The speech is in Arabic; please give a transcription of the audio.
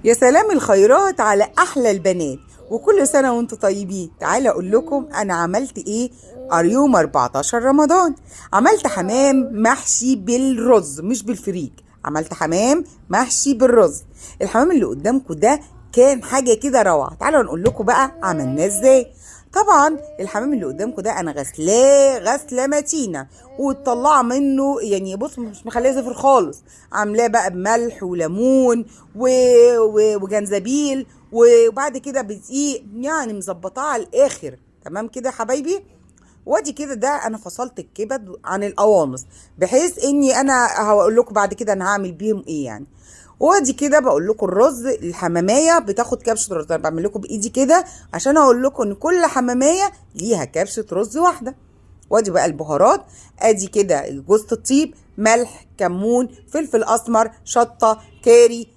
يا سلام الخيرات على احلى البنات، وكل سنه وانتم طيبين. تعالى اقول لكم انا عملت ايه. يوم 14 رمضان عملت حمام محشي بالرز مش بالفريك، عملت حمام محشي بالرز. الحمام اللي قدامكم ده كان حاجه كده روعه. تعالوا نقول لكم بقى عملناه ازاي. طبعا الحمام اللي قدامكم ده انا غسلاه غسله متينه وتطلع منه، يعني بص مش مخليه زفر خالص، عاملاه بقى بملح وليمون وجنزبيل، وبعد كده بدقيق، يعني مظبطاه على الاخر. تمام كده يا حبايبي. وادي كده ده انا فصلت الكبد عن القوانص، بحيث اني انا هقول لكم بعد كده انا هعمل بيهم ايه يعني. وادي كده بقول لكم الرز، الحماميه بتاخد كبشه رز، انا بعمل لكم بايدي كده عشان اقول لكم ان كل حماميه ليها كبشه رز واحده. وادي بقى البهارات، ادي كده جوز الطيب، ملح، كمون، فلفل اسمر، شطه، كاري،